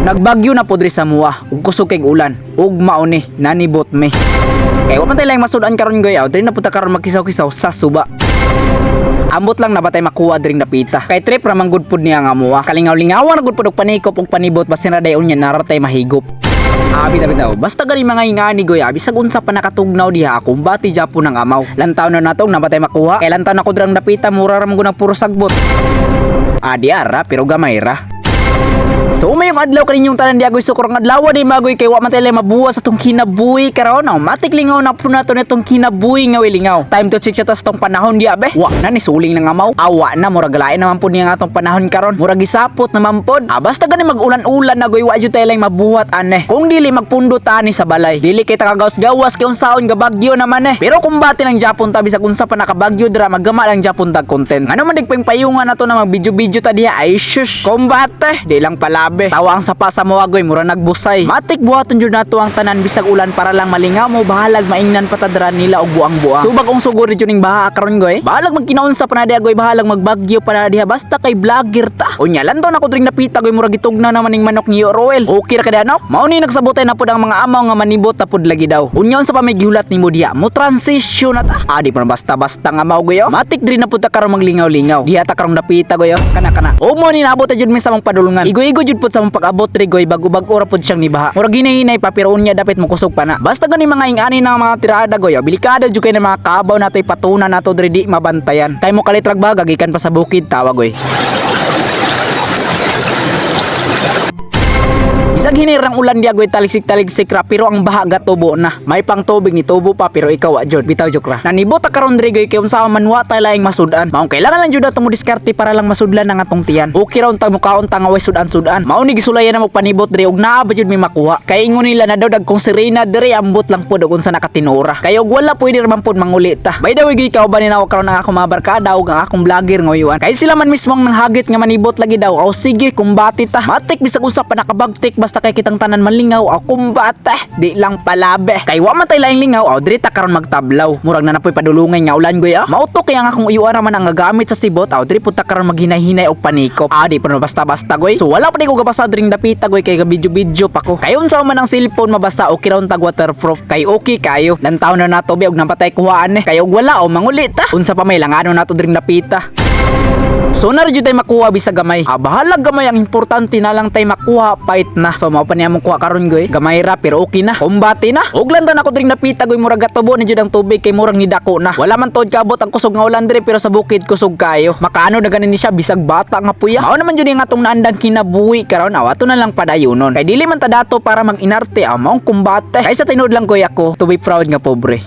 Nagbagyo na po diri sa mua ug kusog kay ulan ug mauni nanibot me. Kay wa man tay lang masudan karon goy diri na punta karon magkisaw-kisaw sa suba. Ambot lang na batay makuha diri napita. Kay trip ra man gud pud niya nga mua. Kalingaw-lingawan na gud pud og panikop ug panibot basin ra dayon nya naratay mahigop. Abi daw basta gani mga ingani goy bisag unsa pa nakatugnaw diha akong bati Japon ng amaw. Lantaw na natong nabatay makuha. Kay lantaw na ko drang napita mura ra man gud ang puro sagbot. Adi ara pero gamay ra. So mayong adlaw kaninyong tanan diagoy sukurang adlaw di magoy kay wa man tele mabuwas sa tong kinabuhi karon matik lingaw na po nato netong kinabuhi nga lingaw. Time to check sa tong panahon diya be. Wa na ni suling na nga maw. Awa na murag lain naman po niya nga tong panahon karon. Murag gisapot naman pod. Basta gani mag-ulan-ulan na goy wa jud tay lang mabuhat ane. Kung dili magpundot ani sa balay. Dili kay tagagawas-gawas kay unsaon nga bagyo naman Pero kung bati lang Japon ta bisag unsa pa nakabagyo dira magama lang Japon tag content. Ano man digpeng payungan nato na mag-video-video ta diha ay shush. Kumbate di lang pala tawa ang sapa sa mawagoy mura nagbusay. Matik buhaton jud nato ang tanan bisag ulan para lang malingaw mo bahalag maingnan patadra nila og buang-buang. Subag ong sugod jud ning baha karon goy. Bahalag magkinaunsa pa na diha goy bahalag magbagyo pa na diha basta kay vlogger ta. Unya lantaw na ko dring napita goy mura gitugnaw naman ning manok ni Roel. Okay ra kada no? Mao ni nagsabotay na pud ang mga amaw nga manibot ta pud lagi daw. Unya unsa pa may gihulat nimo diha? Mo transition na ta. Di pa basta-basta nga maw goy. Matik diri na pud ta karon maglingaw-lingaw. Diha ta karon napita goy. Kana. O mo ni naabot jud mi sa mong padulungan. Igo-igo jud pud sa pag-abot rigoy bago-bago ra pud siyang nibaha. Murag hinahinay pa pero unya dapat mo kusog pa na. Basta gani mga ingani ng mga tirada goy. Bilikada jud kay na mga kabaw natoy patuna nato diri di mabantayan. Kay mo kalitrag baga gikan pa sa bukid tawa goy. Bisag hinirang ulan diya goy taligsik-taligsik ra pero ang baha gatubo na. May pang tubig ni tubo pa pero ikaw wa jud bitaw jok ra. Nanibot ta karon diri goy kay unsa man wa tay laing masudan. Mao kailangan lang jud ato mo diskarte para lang masudlan ang atong tiyan. Okay ra unta mukaon ta nga way sudan-sudan. Mao ni gisulayan na magpanibot diri og naa ba jud mi makuha. Kay ingon nila na daw dagkong sirena diri ambot lang pud og unsa nakatinura. Kay og wala pwede ra man pud manguli ta. By the way goy ikaw ba ni na karon ang akong mga barkada ug ang akong vlogger ngoyon. Kay sila man mismo ang nanghagit nga manibot lagi daw. O sige kumbati ta. Matik bisag usa pa nakabagtik basta kay kitang tanan malingaw kumbate di lang palabe kay wa man tay laing lingaw diri ta karon magtablaw murag na napoy padulungay nga ulan goy mauto kay ang akong uyuara man ang gagamit sa sibot diri pud ta karon maghinay-hinay og panikop di pa basta-basta goy so wala pa ni ko gabasa dring dapita goy kay video-video pa ko kay unsa man ang cellphone mabasa okay ra tag waterproof kay okay kayo lantaw na nato bi og napatay kuhaan kay og wala mangulit ta unsa pa may langano nato dring dapita. So na rin tay makuha bisag gamay. Bahalag gamay ang importante na lang tay makuha pait na. So mao pa niya mong kuha karon goy. Gamay ra pero okay na. Kumbati na. Ug lantan ako dring napita goy murag gatubo ni jud ang tubig kay murag ni dako na. Wala man tod kaabot ang kusog nga ulan diri pero sa bukid kusog kayo. Makaano na ganin ni siya bisag bata nga puya. Mao naman jud nga atong naandang kinabuhi karon ato na lang padayonon. Kay dili man ta dato para mag-inarte maong kumbate. Kay sa tinud lang goy ako to be proud nga pobre.